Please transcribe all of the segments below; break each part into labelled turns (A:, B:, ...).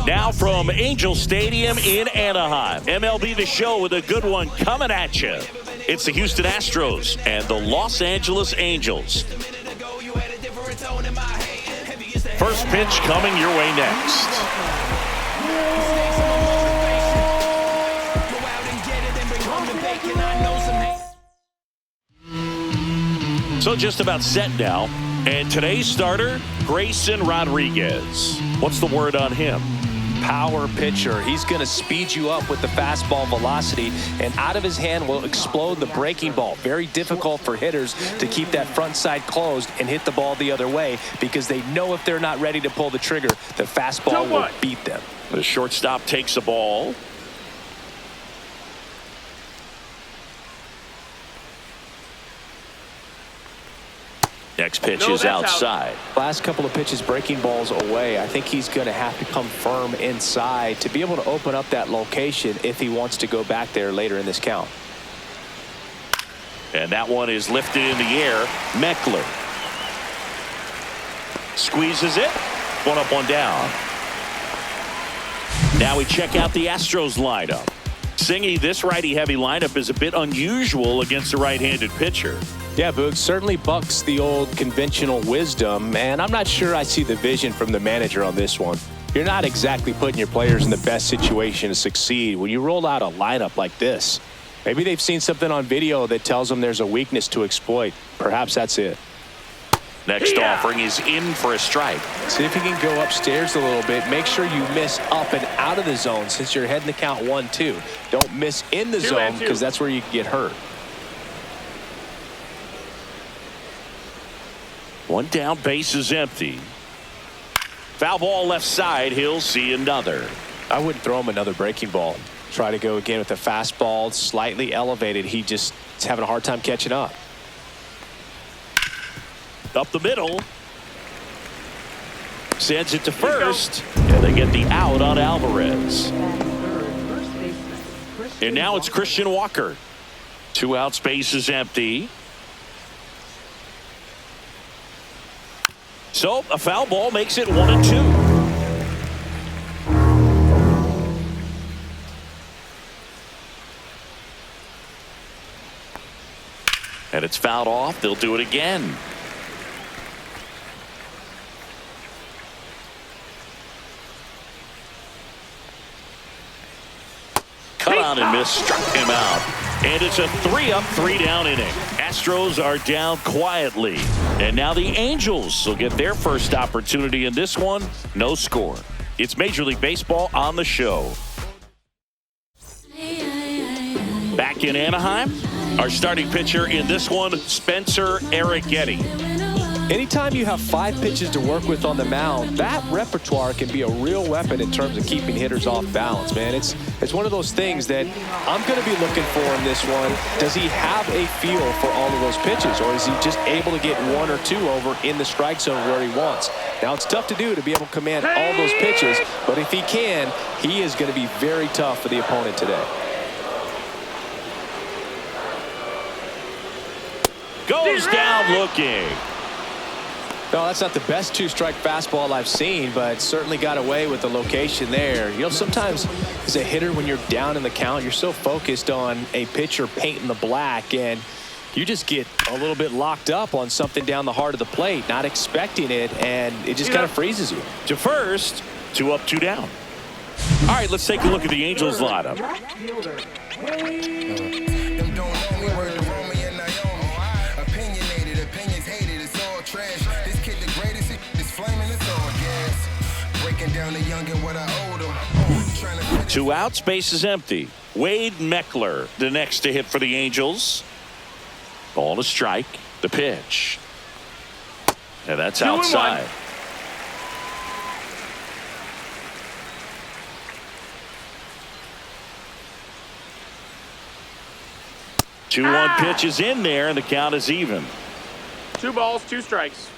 A: Now from Angel Stadium in Anaheim, MLB The Show with a good one coming at you. It's the Houston Astros and the Los Angeles Angels. First pitch coming your way next. So just about set now. And today's starter, Grayson Rodriguez. What's the word on him?
B: Power pitcher. He's going to speed you up with the fastball velocity, and out of his hand will explode the breaking ball. Very difficult for hitters to keep that front side closed and hit the ball the other way, because they know if they're not ready to pull the trigger, the fastball will beat them.
A: The shortstop takes the ball. Next pitch is outside.
B: Last couple of pitches breaking balls away. I think he's going to have to come firm inside to be able to open up that location if he wants to go back there later in this count.
A: And that one is lifted in the air. Meckler squeezes it. One up, one down. Now we check out the Astros lineup. Singy, this righty-heavy lineup is a bit unusual against a right-handed pitcher.
B: Yeah, Boog, certainly bucks the old conventional wisdom, and I'm not sure I see the vision from the manager on this one. You're not exactly putting your players in the best situation to succeed when you roll out a lineup like this. Maybe they've seen something on video that tells them there's a weakness to exploit. Perhaps that's it.
A: Next offering is in for a strike.
B: See if you can go upstairs a little bit. Make sure you miss up and out of the zone since you're heading to count 1-2. Don't miss in the zone, because that's where you can get hurt.
A: One down, base is empty. Foul ball left side. He'll see another.
B: I wouldn't throw him another breaking ball. Try to go again with the fastball, slightly elevated. He just is having a hard time catching up.
A: Up the middle. Sends it to first. And they get the out on Alvarez. And now it's Christian Walker. 2 outs, base is empty. So a foul ball makes it 1-2. And it's fouled off. They'll do it again. Cut on and miss, struck him out. And it's a 3-up, 3-down inning. Astros are down quietly. And now the Angels will get their first opportunity in this one. No score. It's Major League Baseball on the show. Back in Anaheim, our starting pitcher in this one, Spencer Arrighetti.
B: Anytime you have 5 pitches to work with on the mound, that repertoire can be a real weapon in terms of keeping hitters off balance, man. It's one of those things that I'm going to be looking for in this one. Does he have a feel for all of those pitches, or is he just able to get 1 or 2 over in the strike zone where he wants? Now, it's tough to do to be able to command all those pitches, but if he can, he is going to be very tough for the opponent today.
A: Goes down looking.
B: No, that's not the best 2-strike fastball I've seen, but certainly got away with the location there. You know, sometimes as a hitter, when you're down in the count, you're so focused on a pitcher painting the black, and you just get a little bit locked up on something down the heart of the plate, not expecting it, and it just kind of freezes you.
A: To first, 2 up, 2 down. All right, let's take a look at the Angels lineup.
C: Down the young and what I owed him.
A: 2 outs, base is empty. Wade Meckler, the next to hit for the Angels. Ball to strike. The pitch. And that's outside. 2-1 pitch is in there, and the count is even.
D: 2 balls, 2 strikes.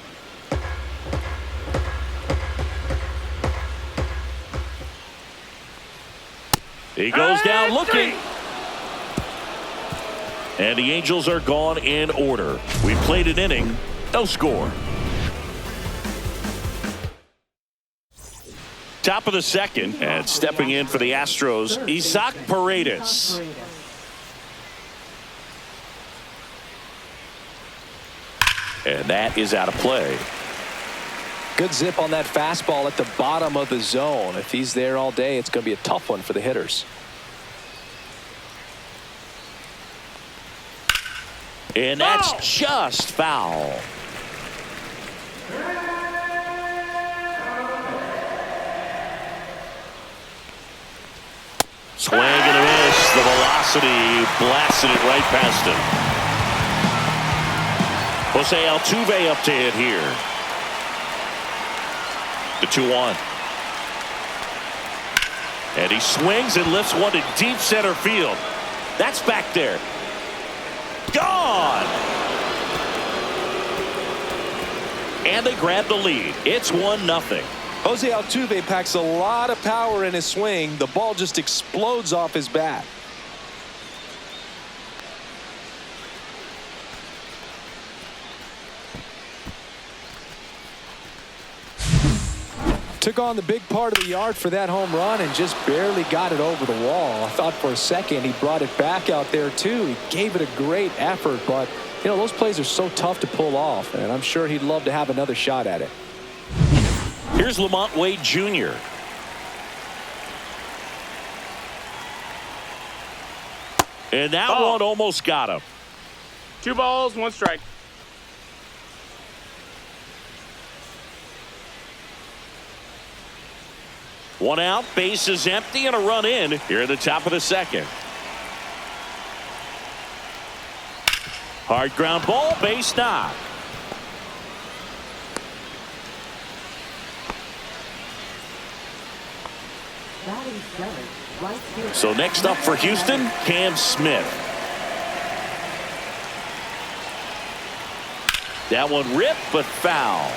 A: He goes down looking. And the Angels are gone in order. We played an inning, no score. Top of the second, and stepping in for the Astros, Isaac Paredes. And that is out of play.
B: Good zip on that fastball at the bottom of the zone. If he's there all day, it's going to be a tough one for the hitters.
A: And that's just foul. Swing and a miss. The velocity blasted it right past him. Jose Altuve up to hit here. The 2-1. And he swings and lifts one to deep center field. That's back there. Gone. And they grab the lead. It's 1-0.
B: Jose Altuve packs a lot of power in his swing. The ball just explodes off his bat. Took on the big part of the yard for that home run and just barely got it over the wall. I thought for a second he brought it back out there too. He gave it a great effort, but you know, those plays are so tough to pull off, and I'm sure he'd love to have another shot at it.
A: Here's Lamont Wade Jr. And that one almost got him.
D: 2 balls, 1 strike.
A: One out, base is empty, and a run in here at the top of the second. Hard ground ball, base knock. So next up for Houston, Cam Smith. That one ripped, but foul.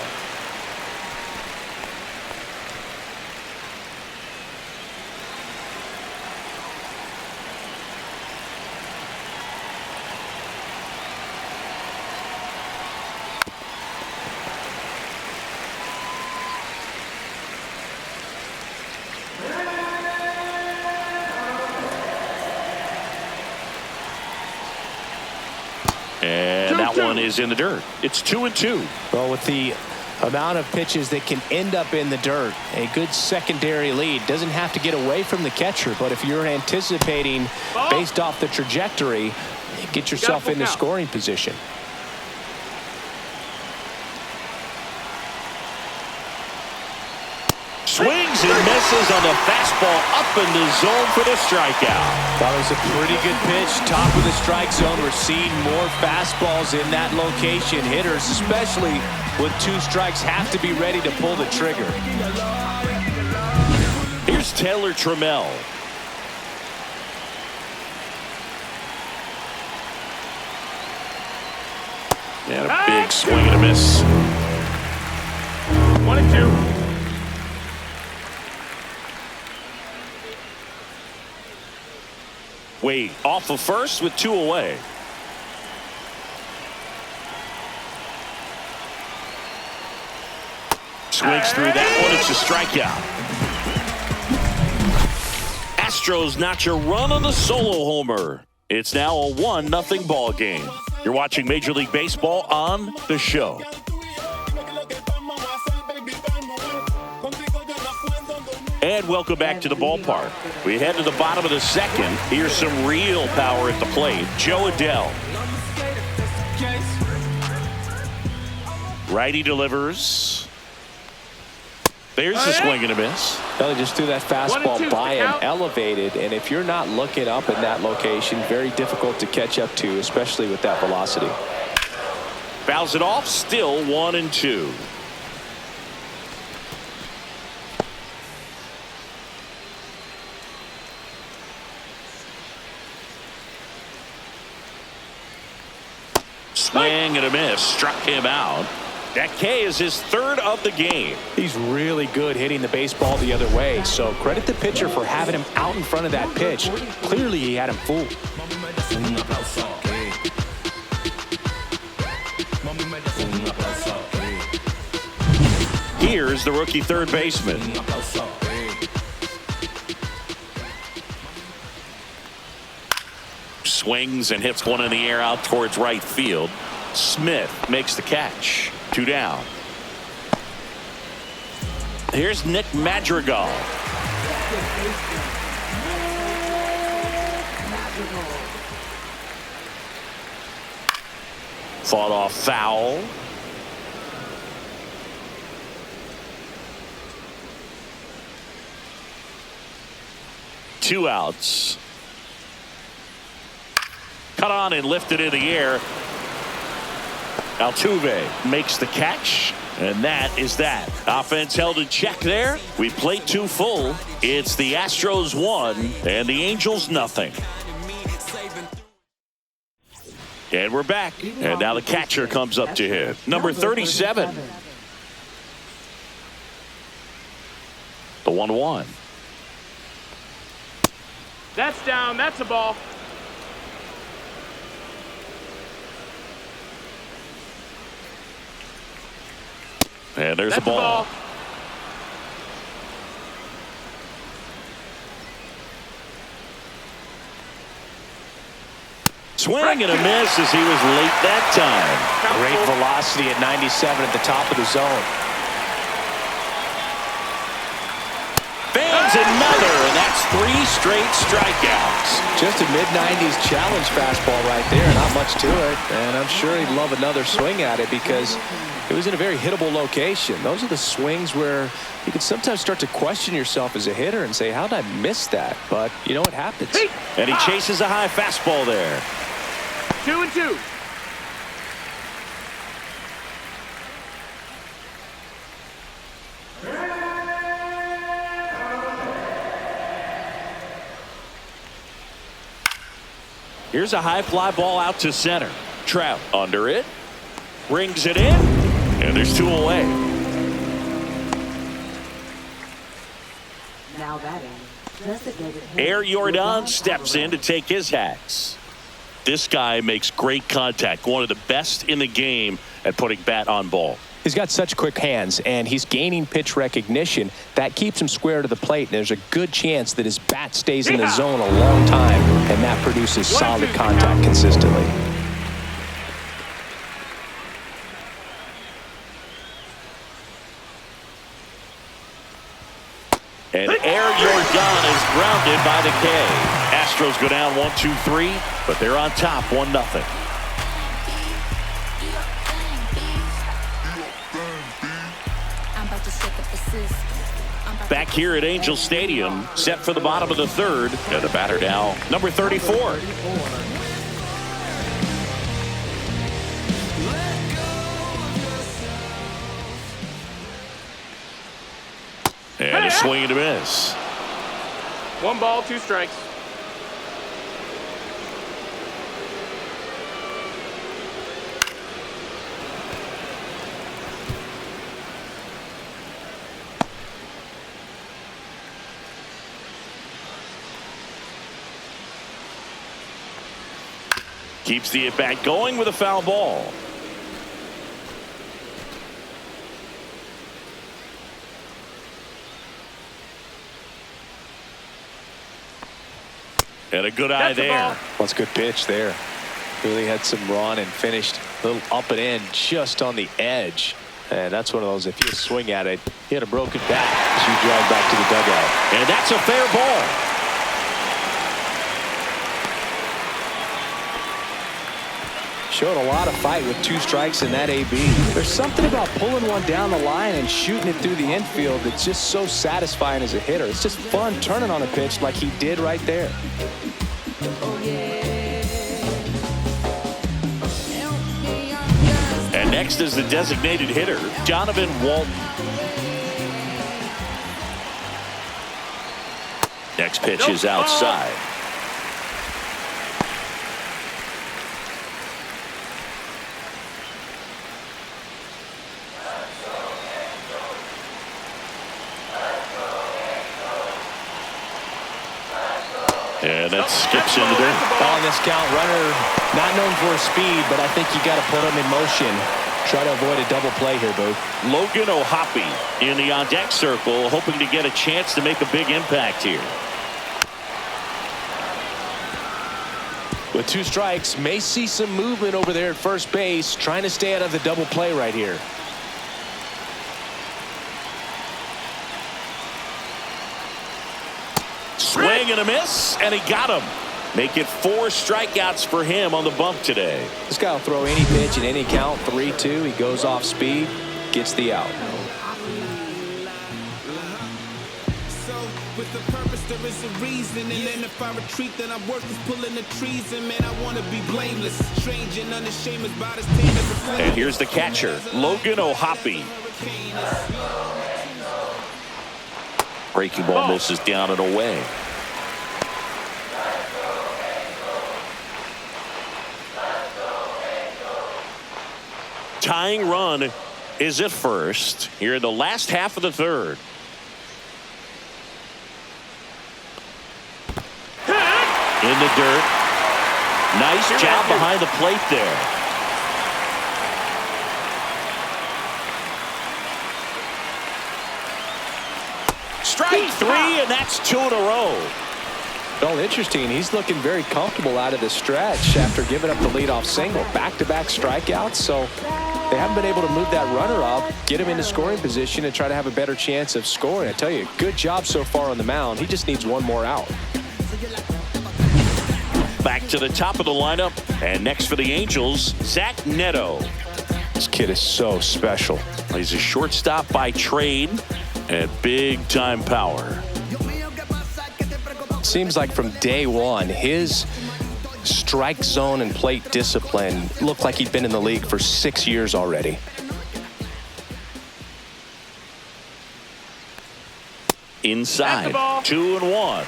A: And that one is in the dirt. It's 2-2.
B: Well, with the amount of pitches that can end up in the dirt, a good secondary lead doesn't have to get away from the catcher, but if you're anticipating based off the trajectory, get yourself into scoring position.
A: Swings and misses on the fastball up in the zone for the strikeout.
B: That was a pretty good pitch. Top of the strike zone. We're seeing more fastballs in that location. Hitters, especially with 2 strikes, have to be ready to pull the trigger.
A: Here's Taylor Trammell. And a big swing and a miss.
D: 1-2.
A: Wade off of first with 2 away. Swings through that one. It's a strikeout. Astros notch a run on the solo homer. It's now a 1-0 ball game. You're watching Major League Baseball on The Show. And welcome back to the ballpark. We head to the bottom of the second. Here's some real power at the plate. Joe Adell. Righty delivers. There's the swing and a miss.
B: Well, he just threw that fastball by him, elevated, and if you're not looking up in that location, very difficult to catch up to, especially with that velocity.
A: Fouls it off, still 1-2. Swing and a miss, struck him out. That K is his 3rd of the game.
B: He's really good hitting the baseball the other way, so credit the pitcher for having him out in front of that pitch. Clearly he had him fooled.
A: Here's the rookie third baseman. swings and hits one in the air out towards right field. Smith makes the catch. 2 down. Here's Nick Madrigal. Fought off foul. Two outs. Cut on and lifted in the air. Altuve makes the catch, and that is that. Offense held in check there. We played 2 full. It's the Astros 1 and the Angels nothing. And we're back. And now the catcher comes up to hit. Number 37. The 1-1.
D: That's down. That's a ball.
A: And there's
D: That's
A: a ball. Swing and a miss as he was late that time.
B: Great velocity at 97 at the top of the zone.
A: Fans another, and that's 3 straight strikeouts.
B: Just a mid-90s challenge fastball right there. Not much to it. And I'm sure he'd love another swing at it because it was in a very hittable location. Those are the swings where you can sometimes start to question yourself as a hitter and say, how did I miss that? But you know what happens.
A: And he chases a high fastball there.
D: 2-2.
A: Here's a high fly ball out to center. Trout under it. Brings it in. And there's 2 away.
E: Now batting.
A: Air Jordan steps in to take his hats. This guy makes great contact. One of the best in the game at putting bat on ball.
B: He's got such quick hands, and he's gaining pitch recognition. That keeps him square to the plate, and there's a good chance that his bat stays in the zone a long time, and that produces solid contact consistently.
A: And Air Jordan is grounded by the K. Astros go down 1-2-3, but they're on top 1-0. Back here at Angel Stadium, set for the bottom of the 3rd, and the batter now, number 34. And a swing and a miss.
D: 1 ball, 2 strikes.
A: Keeps the at-bat going with a foul ball. And a good eye there.
B: Well, that's a good pitch there. Really had some run and finished a little up and in just on the edge. And that's one of those, if you swing at it, he had a broken bat as you drive back to the dugout.
A: And that's a fair ball.
B: Showed a lot of fight with 2 strikes in that AB. There's something about pulling one down the line and shooting it through the infield that's just so satisfying as a hitter. It's just fun turning on a pitch like he did right there.
A: And next is the designated hitter, Donovan Walton. Next pitch is outside. And that skips into there.
B: On this count, runner not known for his speed, but I think you got to put him in motion. Try to avoid a double play here, Booth.
A: Logan O'Hoppe in the on-deck circle, hoping to get a chance to make a big impact here.
B: With 2 strikes, may see some movement over there at first base, trying to stay out of the double play right here.
A: Swing and a miss, and he got him. Make it 4 strikeouts for him on the bump today.
B: This guy will throw any pitch in any count. 3-2. He goes off speed, gets the out.
E: With the purpose, there is a reason. And then if I retreat, then I'm worth is pulling the trees. And man, I want to be blameless. Strange and unashamed about his team as a flame.
A: And here's the catcher, Logan O'Hoppe. Breaking ball misses down and away. Tying run is at first here in the last half of the third. In the dirt. Nice job behind the plate there. Strike 3, and that's 2 in a row.
B: Well, interesting. He's looking very comfortable out of the stretch after giving up the leadoff single. Back-to-back strikeouts, so they haven't been able to move that runner up, get him into scoring position, and try to have a better chance of scoring. I tell you, good job so far on the mound. He just needs one more out.
A: Back to the top of the lineup, and next for the Angels, Zach Neto.
B: This kid is so special.
A: He's a shortstop by trade and big-time power.
B: Seems like from day one, his strike zone and plate discipline looked like he'd been in the league for 6 years already.
A: Inside, 2-1.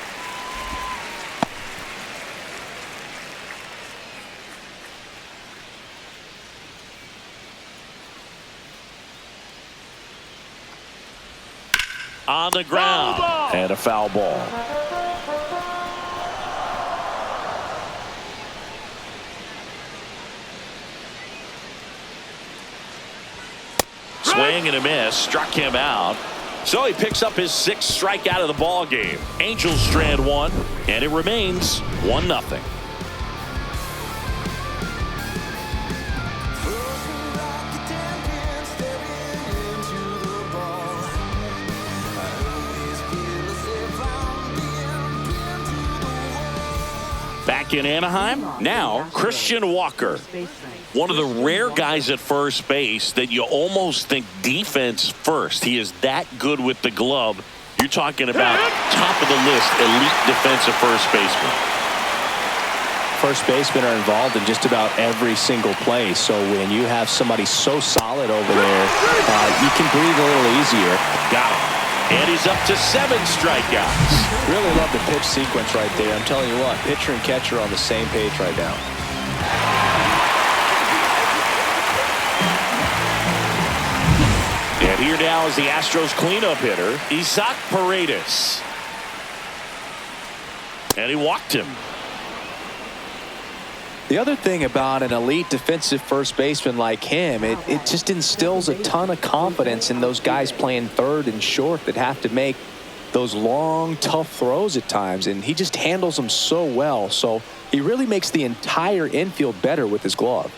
A: On the ground, and a foul ball. Swing and a miss, struck him out. So he picks up his 6th strikeout of the ball game. Angels strand 1, and it remains 1-0. Back in Anaheim, now Christian Walker. One of the rare guys at first base that you almost think defense first. He is that good with the glove. You're talking about top of the list, elite defensive first baseman.
B: First basemen are involved in just about every single play. So when you have somebody so solid over there, you can breathe a little easier.
A: Got him. And he's up to 7 strikeouts.
B: Really love the pitch sequence right there. I'm telling you what, pitcher and catcher are on the same page right now.
A: And here now is the Astros cleanup hitter, Isaac Paredes. And he walked him.
B: The other thing about an elite defensive first baseman like him, it just instills a ton of confidence in those guys playing third and short that have to make those long, tough throws at times. And he just handles them so well. So he really makes the entire infield better with his glove.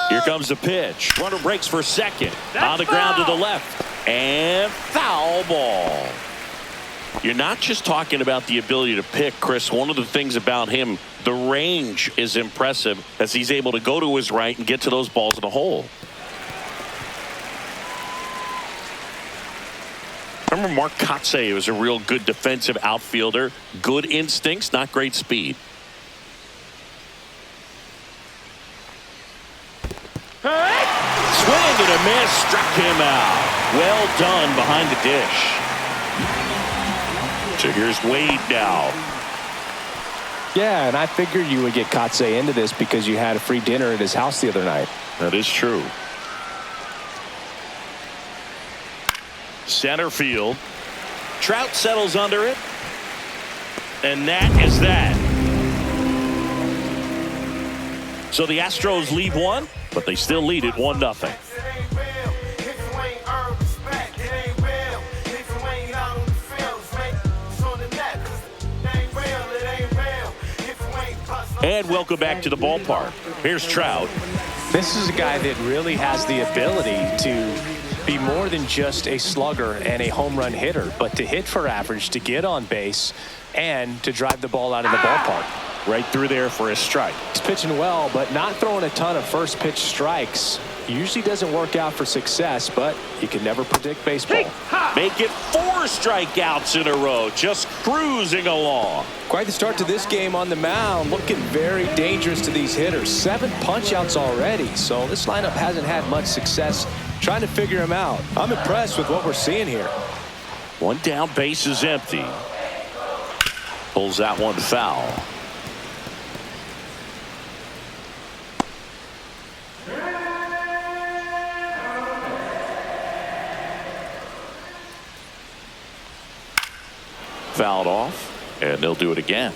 A: Here comes the pitch. Runner breaks for second. On the ground to the left. And foul ball. You're not just talking about the ability to pick, Chris. One of the things about him, the range is impressive as he's able to go to his right and get to those balls in the hole. Remember Mark Kotsay was a real good defensive outfielder. Good instincts, not great speed. Swing and a miss, struck him out. Well done behind the dish. So here's Wade now.
B: Yeah, and I figured you would get Kotsay into this because you had a free dinner at his house the other night.
A: That is true. Center field. Trout settles under it. And that is that. So the Astros lead 1, but they still lead it 1-0. And welcome back to the ballpark. Here's Trout.
B: This is a guy that really has the ability to be more than just a slugger and a home run hitter, but to hit for average, to get on base, and to drive the ball out of the ballpark.
A: Right through there for a strike.
B: He's pitching well, but not throwing a ton of first pitch strikes. Usually doesn't work out for success, but you can never predict baseball.
A: Make it 4 strikeouts in a row, just cruising along.
B: Quite the start to this game on the mound, looking very dangerous to these hitters. 7 punch-outs already, so this lineup hasn't had much success trying to figure him out. I'm impressed with what we're seeing here.
A: 1 down, base is empty. Pulls that one foul. Fouled off, and they'll do it again.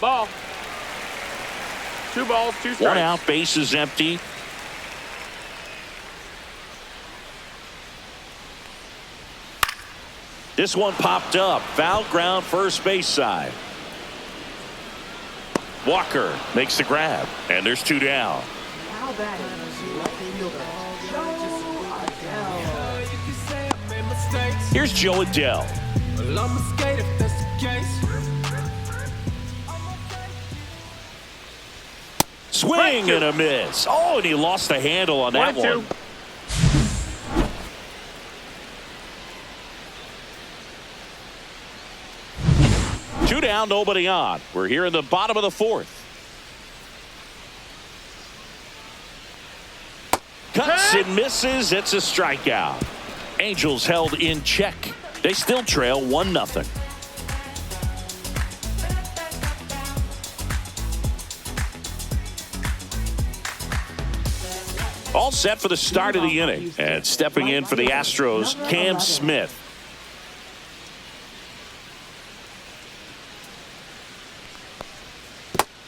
D: Ball. 2 balls, 2 strikes.
A: 1 out, base is empty. This one popped up. Foul ground, first base side. Walker makes the grab, and there's 2 down. Here's Joe Adele. Swing and a miss. Oh, and he lost the handle on that one. 2 down, nobody on. We're here in the bottom of the 4th. Cuts and misses. It's a strikeout. Angels held in check. They still trail 1-0. All set for the start of the inning. And stepping in for the Astros, Cam Smith.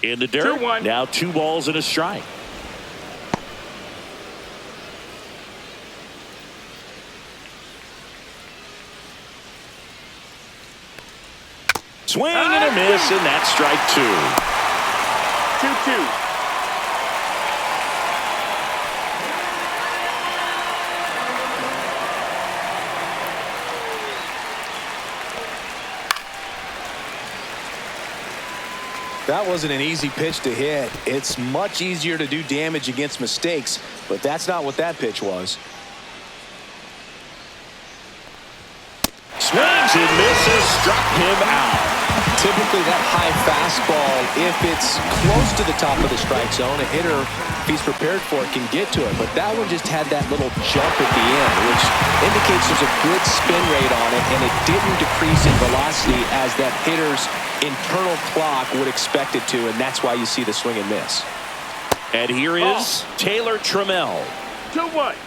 A: In the dirt.
D: 2-1.
A: Now 2 balls and a strike. Swing and a miss, and that's strike 2.
D: 2-2.
B: That wasn't an easy pitch to hit. It's much easier to do damage against mistakes, but that's not what that pitch was.
A: Swings and misses, struck him out.
B: Typically that high fastball, if it's close to the top of the strike zone, a hitter, if he's prepared for it, can get to it. But that one just had that little jump at the end, which indicates there's a good spin rate on it, and it didn't decrease in velocity as that hitter's internal clock would expect it to, and that's why you see the swing and miss.
A: And here is Taylor Trammell.
D: 2-1.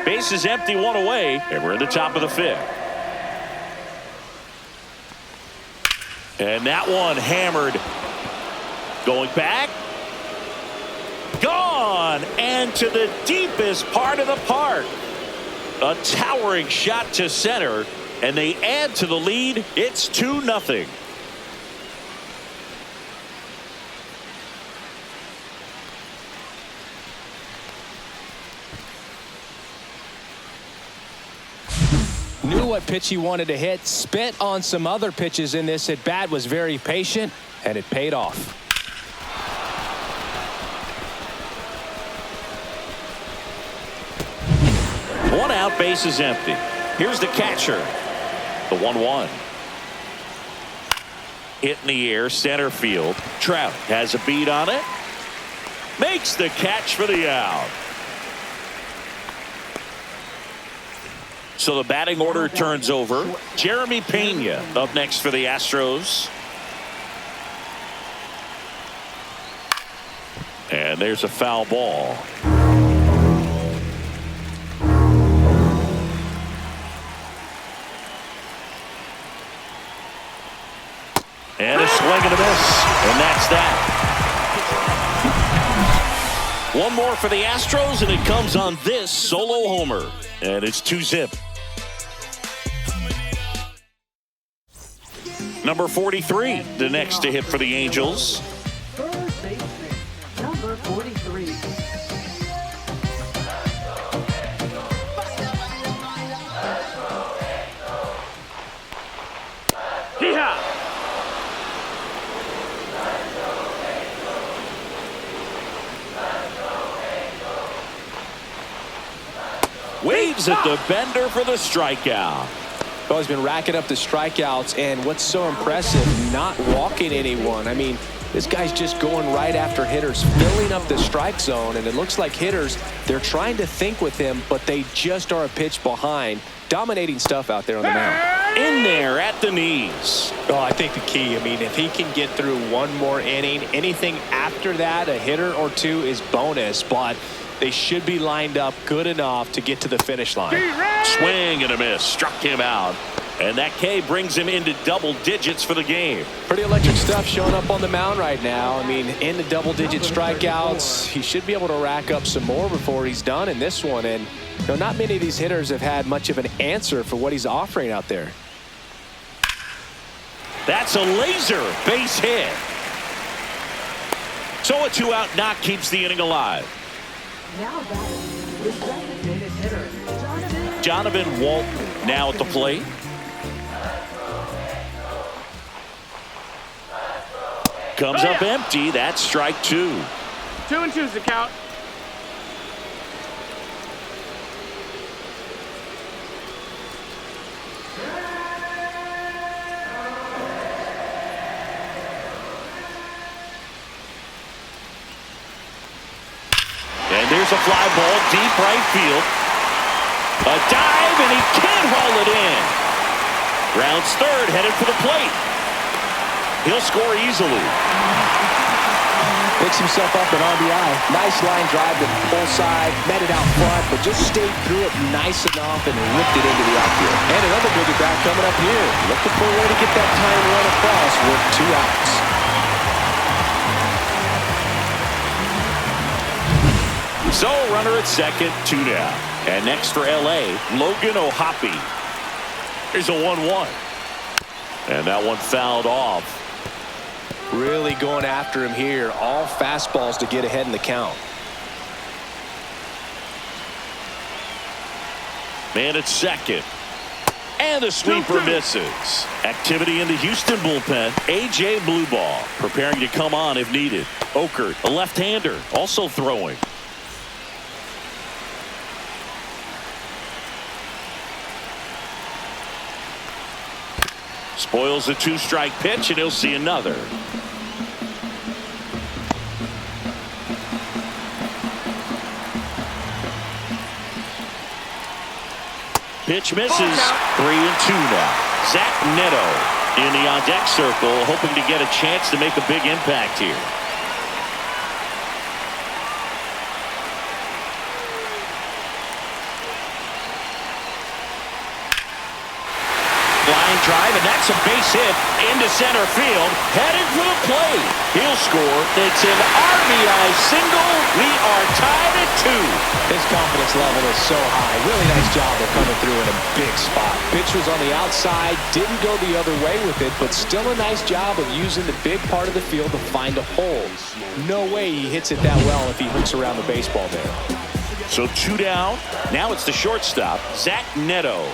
A: Base is empty, 1 away, and we're in the top of the 5th. And that one hammered. Going back. Gone. And to the deepest part of the park. A towering shot to center, and they add to the lead. It's 2-0.
B: Knew what pitch he wanted to hit, spent on some other pitches in this at bat, was very patient, and it paid off.
A: 1 out, base is empty. Here's the catcher. The 1-1. Hit in the air, center field. Trout has a beat on it. Makes the catch for the out. So the batting order turns over. Jeremy Pena up next for the Astros. And there's a foul ball. And a swing and a miss. And that's that. One more for the Astros, and it comes on this solo homer. And it's 2-zip. Number 43, the next to hit for the Angels.
F: First baseman, number 43.
D: Hee-haw!
A: Waves at the bender for the strikeout.
B: Well, he's been racking up the strikeouts, and what's so impressive, not walking anyone. I mean, this guy's just going right after hitters, filling up the strike zone, and it looks like hitters, they're trying to think with him, but they just are a pitch behind. Dominating stuff out there on the mound.
A: In there at the knees.
B: Oh, I think the key, I mean, if he can get through one more inning, anything after that, a hitter or two is bonus, but they should be lined up good enough to get to the finish line.
A: Swing and a miss. Struck him out. And that K brings him into double digits for the game.
B: Pretty electric stuff showing up on the mound right now. I mean, in the double-digit strikeouts, he should be able to rack up some more before he's done in this one. And you know, not many of these hitters have had much of an answer for what he's offering out there.
A: That's a laser base hit. So a 2-out knock keeps the inning alive.
F: Now batting is designated hitter,
A: Jonathan Walton now at the plate. Comes up empty. That's strike 2.
D: 2-2's the count.
A: And there's a fly ball deep right field. A dive, and he can't haul it in. Rounds third, headed for the plate. He'll score easily.
B: Picks himself up an RBI. Nice line drive to the full side, met it out front, but just stayed through it nice enough and ripped it into the outfield. And another big at bat coming up here. Looking for a way to get that time run across with 2 outs.
A: So runner at second, 2 down. And next for LA, Logan O'Hoppe. Here's a 1-1. And that one fouled off.
B: Really going after him here. All fastballs to get ahead in the count.
A: Man at second. And the sweeper misses. Activity in the Houston bullpen. A.J. Blueball preparing to come on if needed. Okert, a left-hander, also throwing. Spoils a 2-strike pitch, and he'll see another. Pitch misses. 3-2 now. Zach Neto in the on-deck circle, hoping to get a chance to make a big impact here. Line drive, and that's a base hit into center field. Headed for the plate. He'll score. It's an RBI single. We are tied at 2.
B: His confidence level is so high. Really nice job of coming through in a big spot. Pitch was on the outside. Didn't go the other way with it, but still a nice job of using the big part of the field to find a hole. No way he hits it that well if he hooks around the baseball there.
A: So 2 down. Now it's the shortstop, Zach Neto.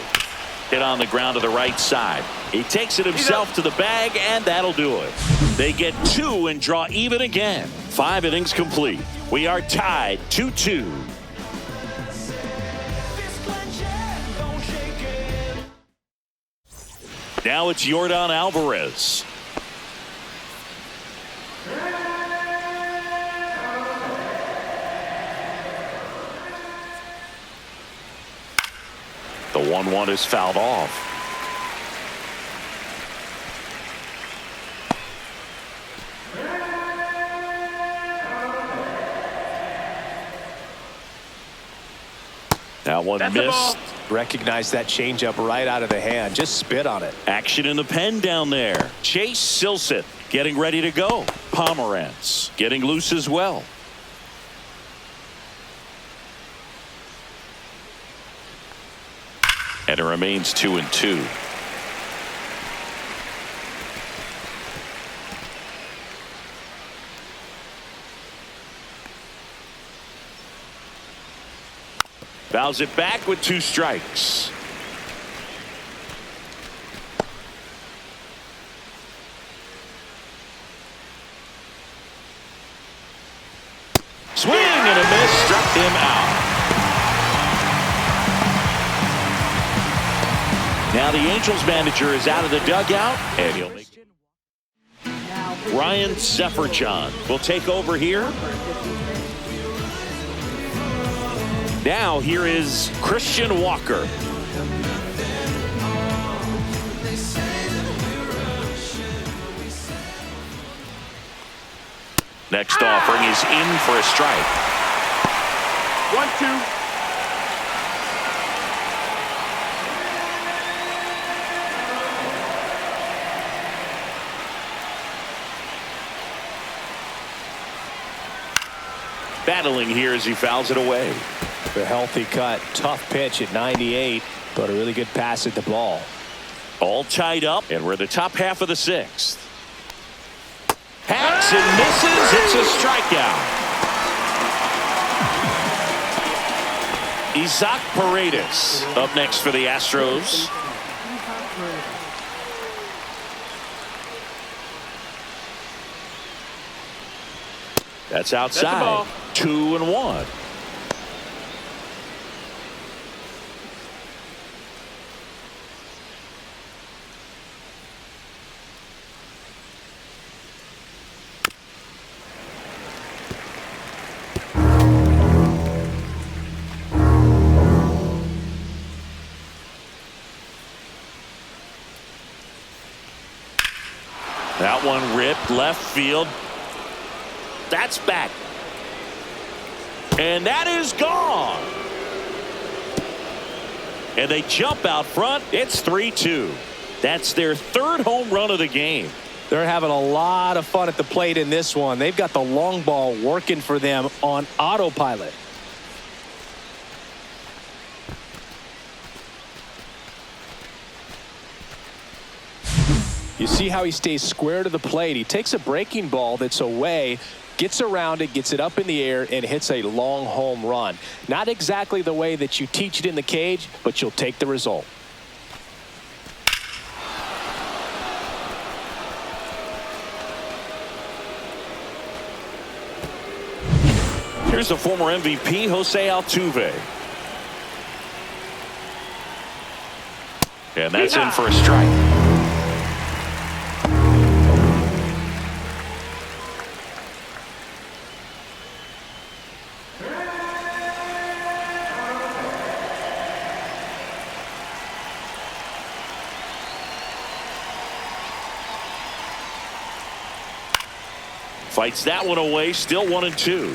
A: Hit on the ground to the right side. He takes it himself to the bag, and that'll do it. They get 2 and draw even again. 5 innings complete. We are tied 2-2. Now it's Yordan Alvarez. The 1-1 is fouled off. That one missed.
B: Recognize that changeup right out of the hand. Just spit on it.
A: Action in the pen down there. Chase Silseth getting ready to go. Pomerantz getting loose as well. And it remains 2-2. Fouls it back with 2 strikes. Swing and a miss, struck him out. Now the Angels manager is out of the dugout, and he'll make Ryan Sefferjohn will take over here. Now here is Christian Walker. Next offering is in for a strike.
D: 1-2.
A: Battling here as he fouls it away.
B: A healthy cut. Tough pitch at 98, but a really good pass at the ball.
A: All tied up, and we're the top half of the 6th. Hacks and misses. It's a strikeout. Isaac Paredes up next for the Astros. That's outside. 2-1. That one ripped left field. That's back. And that is gone. And they jump out front. It's 3-2. That's their 3rd home run of the game.
B: They're having a lot of fun at the plate in this one. They've got the long ball working for them on autopilot. You see how he stays square to the plate. He takes a breaking ball that's away, gets around it, gets it up in the air, and hits a long home run. Not exactly the way that you teach it in the cage, but you'll take the result.
A: Here's the former MVP, Jose Altuve. And that's in for a strike. Fights that one away, still 1-2.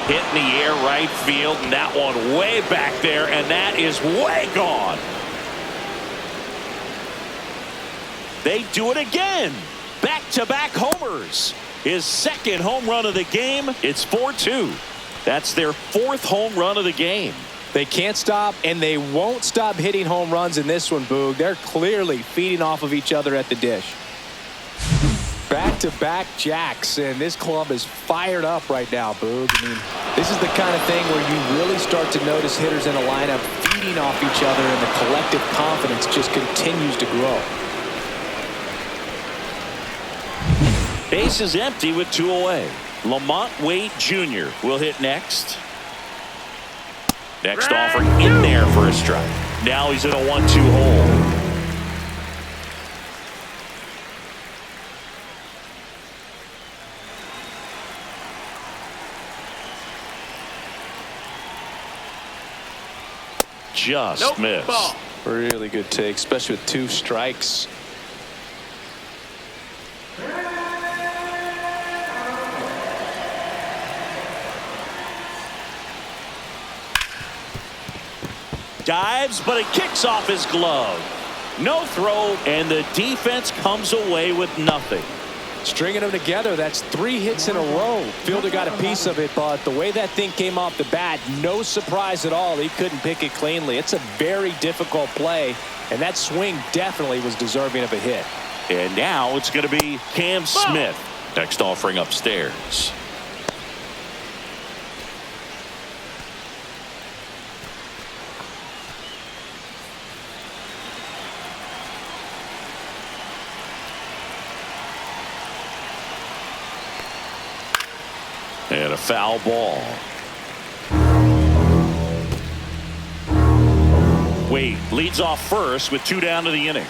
A: Hit in the air right field, and that one way back there, and that is way gone. They do it again. Back-to-back homers. His 2nd home run of the game. It's 4-2. That's their 4th home run of the game.
B: They can't stop, and they won't stop hitting home runs in this one, Boog. They're clearly feeding off of each other at the dish. Back-to-back jacks, and this club is fired up right now, Boog. I mean, this is the kind of thing where you really start to notice hitters in a lineup feeding off each other, and the collective confidence just continues to grow.
A: Base is empty with 2 away. Lamont Wade Jr. will hit next. Next offering in there for a strike. Now he's in a 1-2 hole. Just missed.
D: Ball.
B: Really good take, especially with 2 strikes.
A: Dives, but it kicks off his glove. No throw, and the defense comes away with nothing.
B: Stringing them together, that's 3 hits in a row. Fielder got a piece of it, but the way that thing came off the bat, no surprise at all. He couldn't pick it cleanly. It's a very difficult play, and that swing definitely was deserving of a hit.
A: And now it's going to be Cam Smith. Next offering upstairs. And a foul ball. Wade leads off first with 2 down to the inning.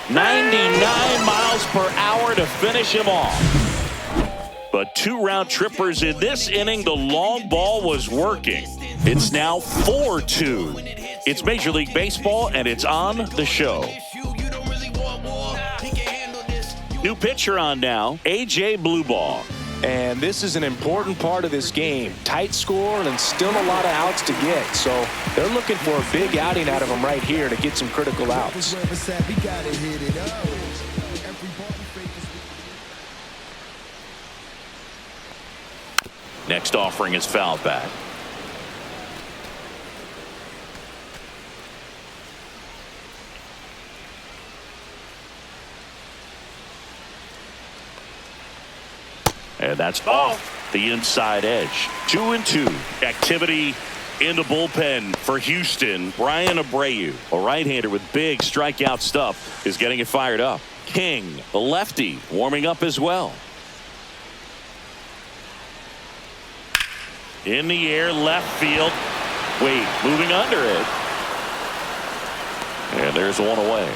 A: .99 miles per hour to finish him off. But 2 round trippers in this inning. The long ball was working. It's now 4-2. It's Major League Baseball, and it's on the show. New pitcher on now, A.J. Blueball.
B: And this is an important part of this game. Tight score and still a lot of outs to get. So they're looking for a big outing out of them right here to get some critical outs.
A: Next offering is fouled back. And that's off the inside edge. 2-2. Activity in the bullpen for Houston. Brian Abreu, a right-hander with big strikeout stuff, is getting it fired up. King, the lefty, warming up as well. In the air, left field. Wade moving under it. And there's one away.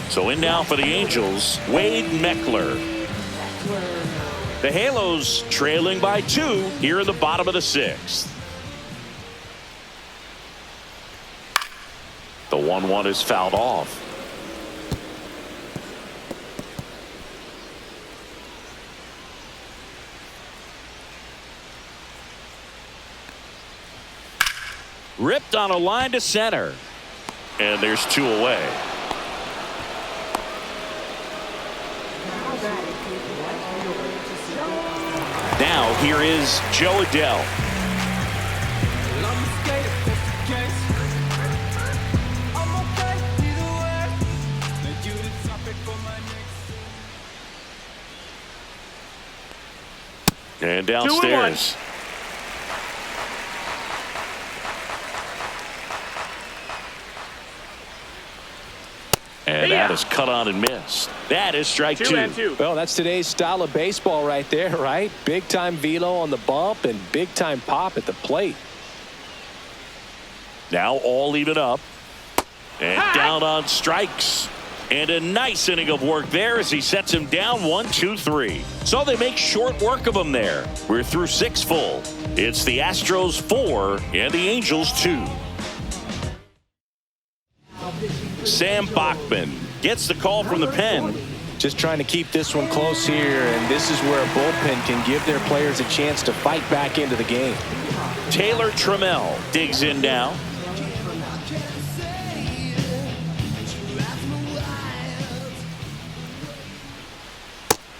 A: So in now for the Angels, Wade Meckler. The Halos trailing by 2 here in the bottom of the 6th. The 1-1 is fouled off. Ripped on a line to center. And there's 2 away. Now here is Joe Adele. And downstairs. And that is cut on and missed. That is strike 2.
B: Well, that's today's style of baseball right there, right? Big time velo on the bump and big time pop at the plate.
A: Now all even up. And down on strikes. And a nice inning of work there as he sets him down 1-2-3. So they make short work of him there. We're through 6 full. It's the Astros 4 and the Angels 2. Sam Bachman gets the call from the pen.
B: Just trying to keep this one close here, and this is where a bullpen can give their players a chance to fight back into the game.
A: Taylor Trammell digs in now.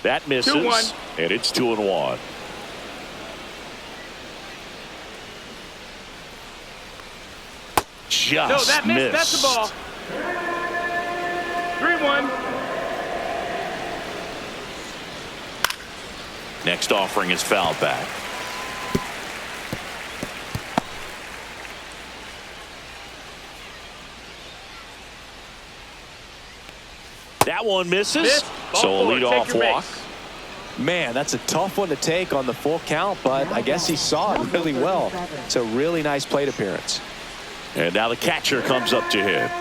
A: That misses,
D: 2-1.
A: and it's 2-1. Just
D: No, that missed.
A: missed.
D: That's the ball. 3-1.
A: Next offering is fouled back. That one misses.
D: Missed. Ball
A: So a
D: four.
A: leadoff
D: Take your
A: walk.
D: base.
B: Man, that's a tough one to take on the full count, but I guess he saw it really well. It's a really nice plate appearance.
A: And now the catcher comes up to hit.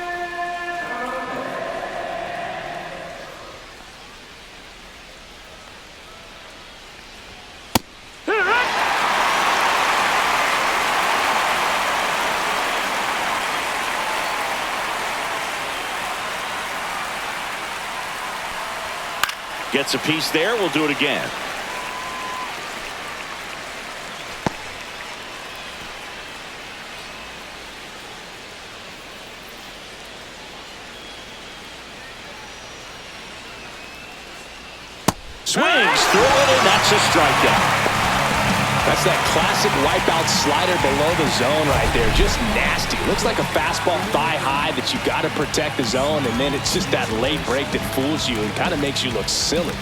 A: Gets a piece there. We'll do it again. swings through it, and that's a strikeout.
B: That's that classic wipeout slider below the zone right there. Just nasty. Looks like a fastball thigh high that you got to protect the zone, and then it's just that late break that fools you and kind of makes you look silly.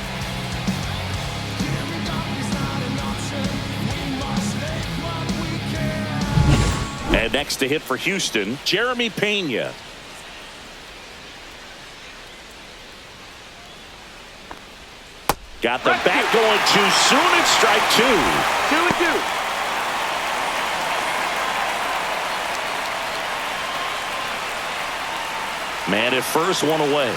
A: And next to hit for Houston, Jeremy Pena. Got the bat going too soon. It's strike two.
D: 2-2.
A: Man at first, one away.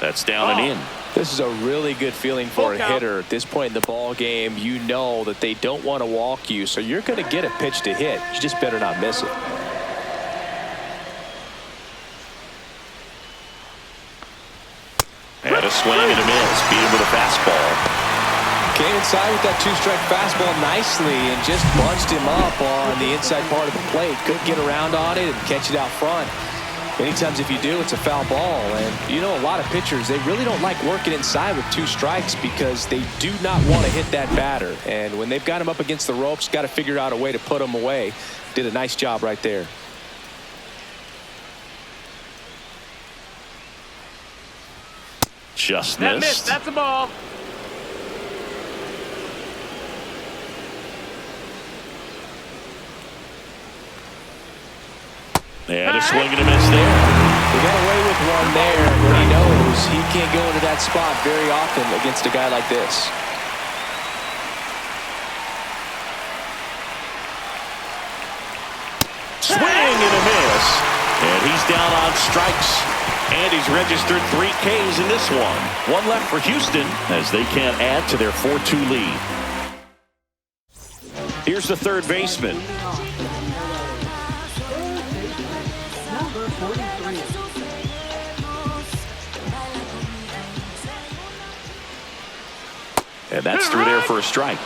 A: That's down and in.
B: This is a really good feeling for a hitter at this point in the ball game. You know that they don't want to walk you, so you're going to get a pitch to hit. You just better not miss it.
A: And a swing and a miss. Beat him with a fastball.
B: Came inside with that two-strike fastball nicely and just bunched him up on the inside part of the plate. Couldn't get around on it and catch it out front. Many times if you do, it's a foul ball. And you know, a lot of pitchers, they really don't like working inside with two strikes because they do not want to hit that batter. And when they've got him up against the ropes, got to figure out a way to put him away. Did a nice job right there.
A: Just
D: That
A: missed.
D: missed. That's a ball.
A: And a swing and a miss there.
B: He got away with one there, but he knows he can't go into that spot very often against a guy like this.
A: Swing and a miss. And he's down on strikes. And he's registered 3 Ks in this one. One left for Houston as they can't add to their 4-2 lead. Here's the third baseman.
F: Number 43.
A: And that's through there for a strike.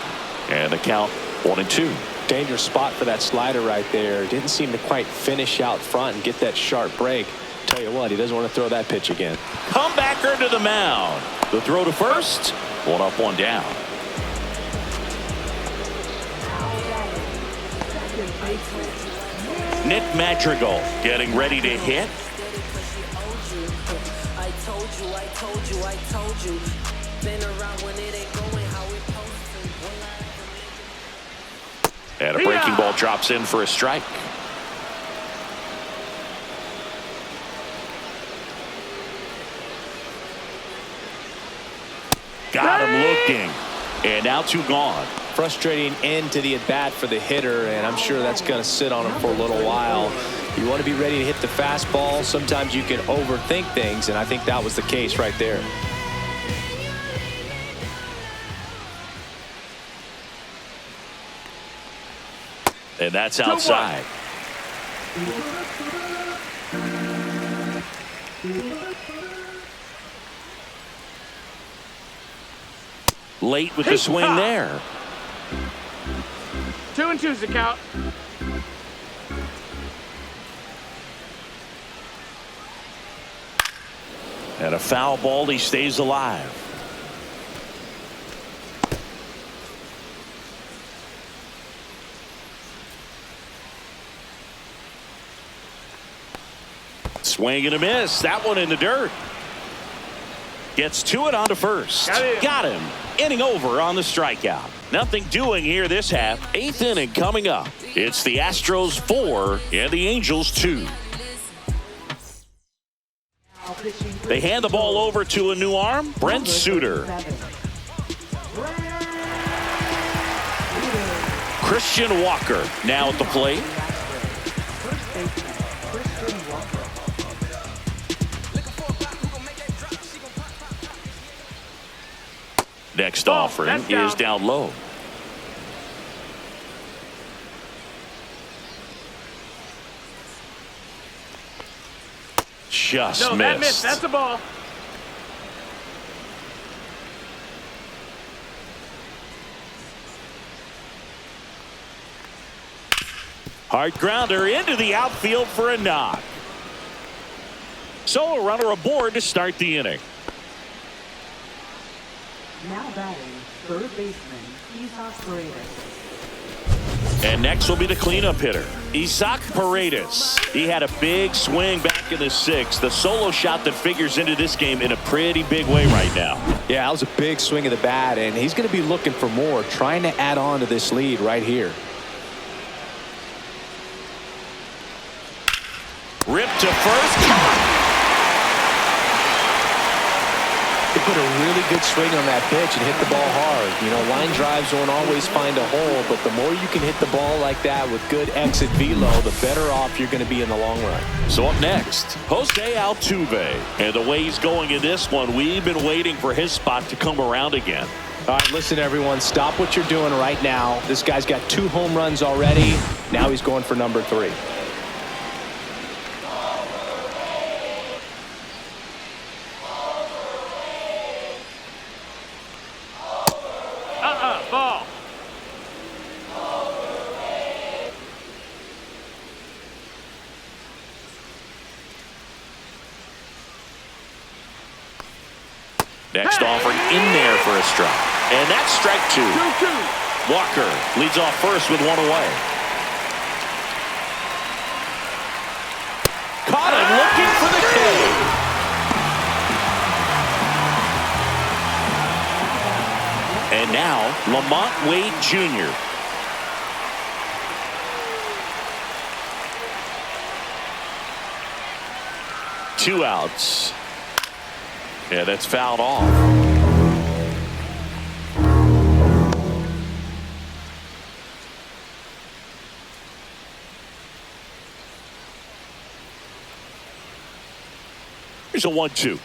A: And the count 1-2.
B: Dangerous spot for that slider right there. Didn't seem to quite finish out front and get that sharp break. Tell you what, he doesn't want to throw that pitch again.
A: Comebacker to the mound. The throw to first. 1 up, 1 down. Nick Madrigal getting ready to hit.
G: I told you. Been around when it ain't going how it supposed to.
A: And a breaking ball drops in for a strike. Got him looking. And now 2 gone.
B: Frustrating end to the at-bat for the hitter, and I'm sure that's going to sit on him for a little while. You want to be ready to hit the fastball. Sometimes you can overthink things, and I think that was the case right there.
A: And that's outside. Late with the swing there.
D: 2-2 is the count.
A: And a foul ball. He stays alive. Swing and a miss. That one in the dirt. Gets to it onto first. Got him. Inning over on the strikeout. Nothing doing here this half. 8th inning coming up. It's the Astros 4 and the Angels 2. They hand the ball over to a new arm, Brent Suter. Christian Walker now at the plate. Next offering is down low. Just
D: No,
A: missed.
D: that missed. That's a ball.
A: Hard grounder into the outfield for a knock. So a runner aboard to start the inning.
F: Now batting, third baseman, Isaac Paredes.
A: And next will be the cleanup hitter, Isaac Paredes. He had a big swing back in the sixth. The solo shot that figures into this game in a pretty big way right now.
B: Yeah, that was a big swing of the bat, and he's going to be looking for more, trying to add on to this lead right here.
A: Ripped to first.
B: He put a really good swing on that pitch and hit the ball hard. You know, line drives won't always find a hole, but the more you can hit the ball like that with good exit velo, the better off you're going to be in the long run.
A: So up next, Jose Altuve. And the way he's going in this one, we've been waiting for his spot to come around again.
B: All right, listen, everyone, stop what you're doing right now. This guy's got 2 home runs already. Now he's going for number 3.
D: Ball.
A: Next offering in there for a strike. And that's strike 2.
D: 2-2.
A: Walker leads off first with 1 away. Caught him looking for the K. And now Lamont Wade Jr. Two outs. Yeah, that's fouled off. Here's a 1-2.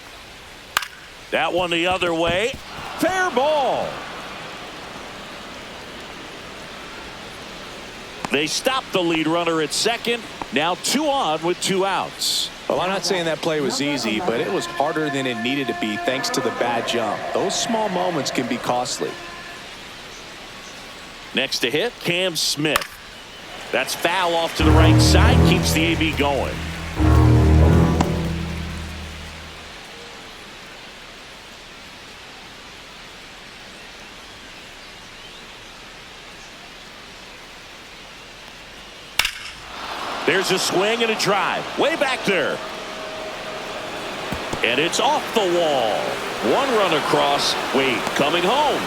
A: That one the other way. Fair ball. They stop the lead runner at second. Now 2 on with 2 outs.
B: Well, I'm not saying that play was easy, but it was harder than it needed to be thanks to the bad jump. Those small moments can be costly.
A: Next to hit, Cam Smith. That's foul off to the right side. Keeps the AB going. There's a swing and a drive. Way back there. And it's off the wall. 1 run across. Wade coming home.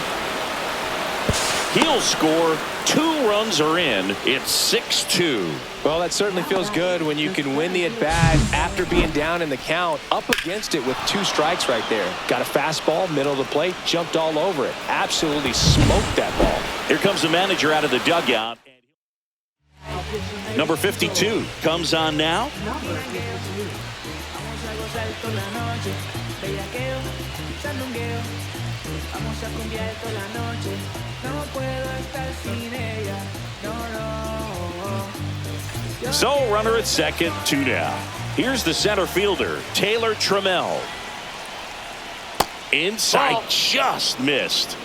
A: He'll score. 2 runs are in. It's 6-2.
B: Well, that certainly feels good when you can win the at-bat after being down in the count. Up against it with 2 strikes right there. Got a fastball, middle of the plate, jumped all over it. Absolutely smoked that ball.
A: Here comes the manager out of the dugout. Number 52 comes on now.
F: Number 52.
A: So runner at second, 2 down. Here's the center fielder, Taylor Trammell. Inside, just missed.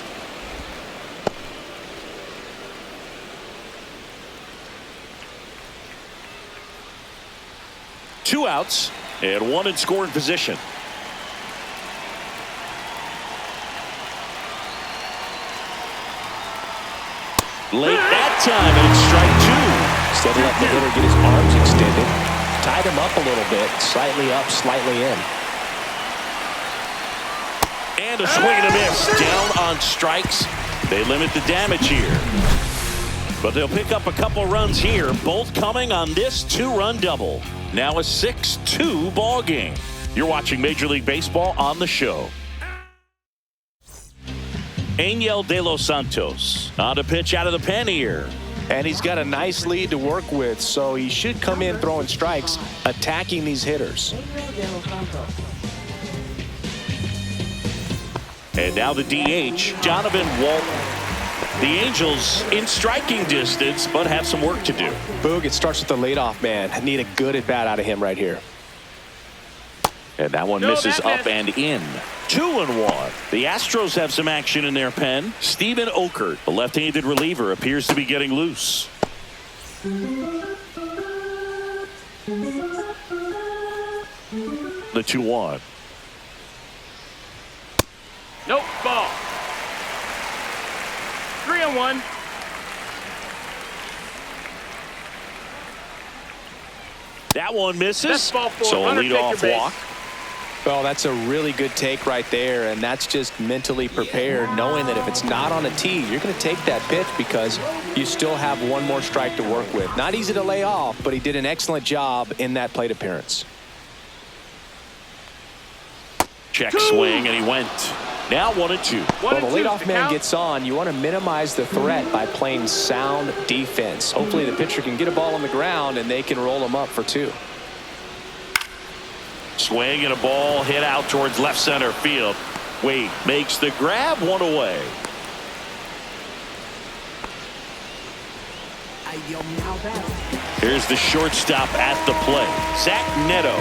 A: Two outs and 1 in scoring position. Late that time, and it's strike 2.
B: Instead of letting the hitter get his arms extended, tied him up a little bit, slightly up, slightly in.
A: And a swing and a miss. Down on strikes. They limit the damage here. But they'll pick up a couple runs here, both coming on this 2-run double. Now a 6-2 ball game. You're watching Major League Baseball on the show. Angel De Los Santos on to pitch out of the pen here.
B: And he's got a nice lead to work with, so he should come in throwing strikes, attacking these hitters.
A: And now the DH, Donovan Walton. The Angels in striking distance, but have some work to do.
B: Boog, it starts with the leadoff man. I need a good at-bat out of him right here.
A: And that one misses up and in. 2-1. The Astros have some action in their pen. Steven Okert, the left-handed reliever, appears to be getting loose. The 2-1.
D: Nope, ball. 3-1.
A: That one misses.
D: That's ball four.
A: So a
D: Runner, take your
A: leadoff
D: base.
A: walk.
B: Well, that's a really good take right there, and that's just mentally prepared, knowing that if it's not on a tee, you're going to take that pitch because you still have one more strike to work with. Not easy to lay off, but he did an excellent job in that plate appearance.
A: Check swing, and he went. Now 1-2.
B: Well, the leadoff man gets on. You want to minimize the threat by playing sound defense. Hopefully the pitcher can get a ball on the ground, and they can roll him up for 2.
A: Swing and a ball hit out towards left center field. Wade makes the grab, 1 away. Here's the shortstop at the plate, Zach Neto.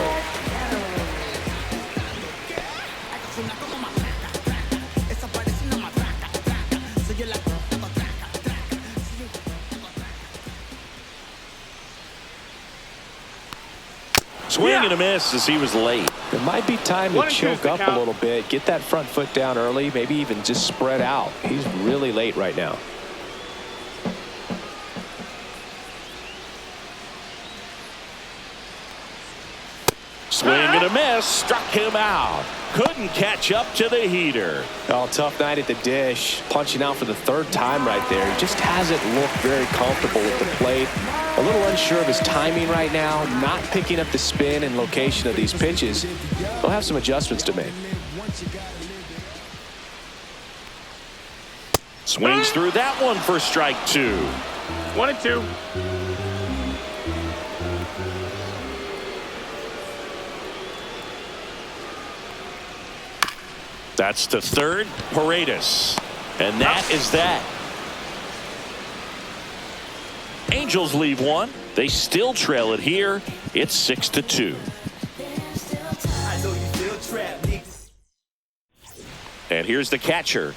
A: Swing and a miss as he was late.
B: It might be time to choke up a little bit, get that front foot down early, maybe even just spread out. He's really late right now.
A: Swing and a miss, struck him out. Couldn't catch up to the heater.
B: Oh, tough night at the dish. Punching out for the 3rd time right there. He just hasn't looked very comfortable with the plate. A little unsure of his timing right now. Not picking up the spin and location of these pitches. He'll have some adjustments to make.
A: Swings through that one for strike 2.
D: 1-2.
A: That's to third, Paredes. And that is that. Angels leave one. They still trail it here. It's 6-2. And here's the catcher.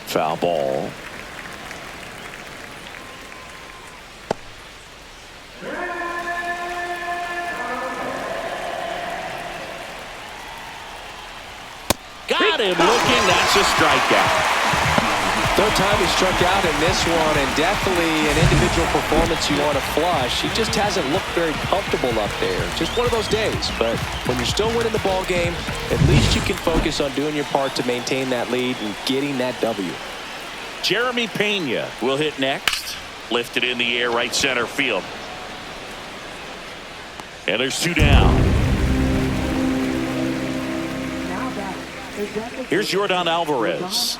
A: Foul ball. Got him looking. That's a strikeout.
B: 3rd time he struck out in this one, and definitely an individual performance you want to flush. He just hasn't looked very comfortable up there. Just one of those days. But when you're still winning the ball game, at least you can focus on doing your part to maintain that lead and getting that W.
A: Jeremy Pena will hit next. Lifted in the air, right center field. And there's 2 down. Here's Jordan Alvarez.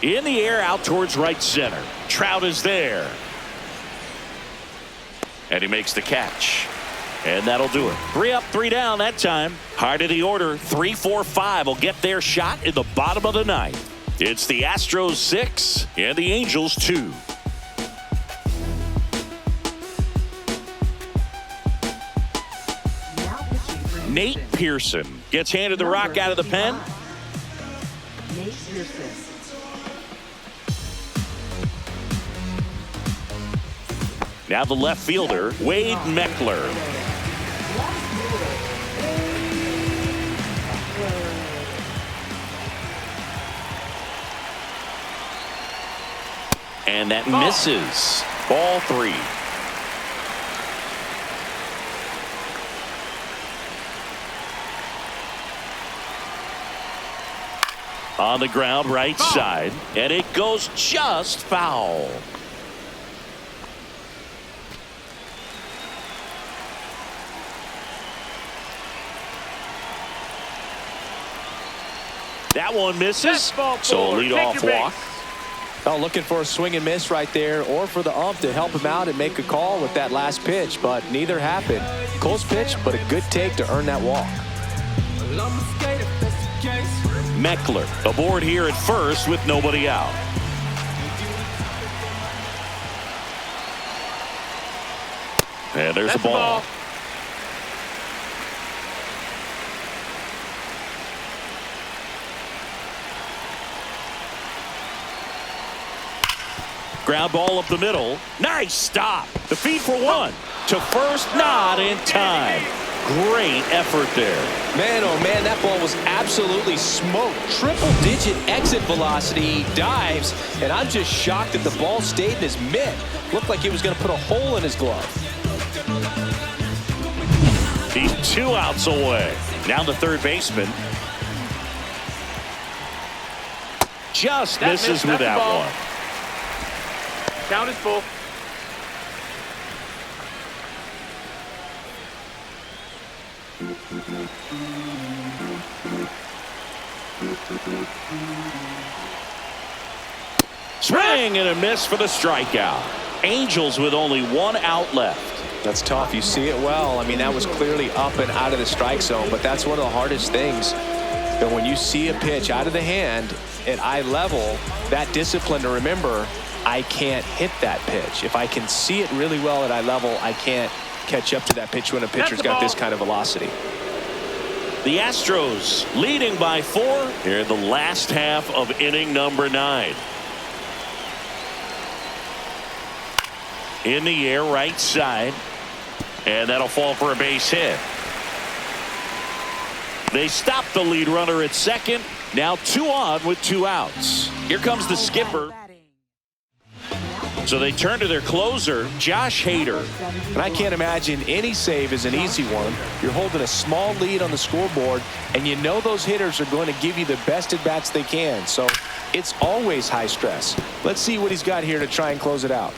A: In the air, out towards right center. Trout is there. And he makes the catch. And that'll do it. 3 up, 3 down that time. Heart of the order, 3, 4, 5 will get their shot in the bottom of the 9th. It's the Astros 6 and the Angels 2. Nate Pearson gets handed the rock out of the pen.
F: Nate Pearson.
A: Now the left fielder, Wade Meckler. And that misses. Ball 3. On the ground, right side, and it goes just foul. That one misses. So a leadoff walk.
B: Oh, looking for a swing and miss right there, or for the ump to help him out and make a call with that last pitch, but neither happened. Close pitch, but a good take to earn that walk.
E: Well, I'm a skater, if that's the case.
A: Meckler aboard here at first with nobody out. And there's the ball. Ground ball up the middle. Nice stop. The feed for one. To first, not in time. Great effort there.
B: Man, oh man, that ball was absolutely smoked. Triple-digit exit velocity. He dives, and I'm just shocked that the ball stayed in his mitt. Looked like he was going to put a hole in his glove.
A: He's 2 outs away. Now the third baseman. Just misses with that one.
D: Count is full.
A: Swing and a miss for the strikeout. Angels with only 1 out left.
B: That's tough. You see it well. I mean, that was clearly up and out of the strike zone, but that's one of the hardest things. That when you see a pitch out of the hand at eye level, that discipline to remember, I can't hit that pitch. If I can see it really well at eye level, I can't catch up to that pitch when a pitcher's got this kind of velocity.
A: The Astros leading by 4 here in the last half of inning number 9. In the air, right side, and that'll fall for a base hit. They stop the lead runner at second. Now 2 on with 2 outs. Here comes the skipper. So they turn to their closer, Josh Hader.
B: And I can't imagine any save is an easy one. You're holding a small lead on the scoreboard, and you know those hitters are going to give you the best at-bats they can. So it's always high stress. Let's see what he's got here to try and close it out.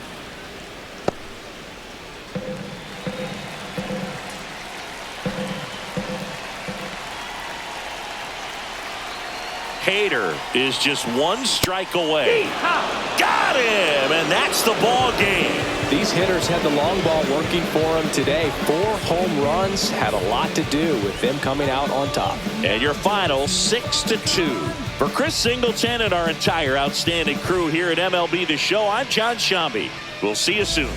A: Hader is just 1 strike away. Got him, and that's the ball game.
B: These hitters had the long ball working for them today. 4 home runs had a lot to do with them coming out on top.
A: And your final 6-2. For Chris Singleton and our entire outstanding crew here at MLB The Show, I'm John Shambi. We'll see you soon.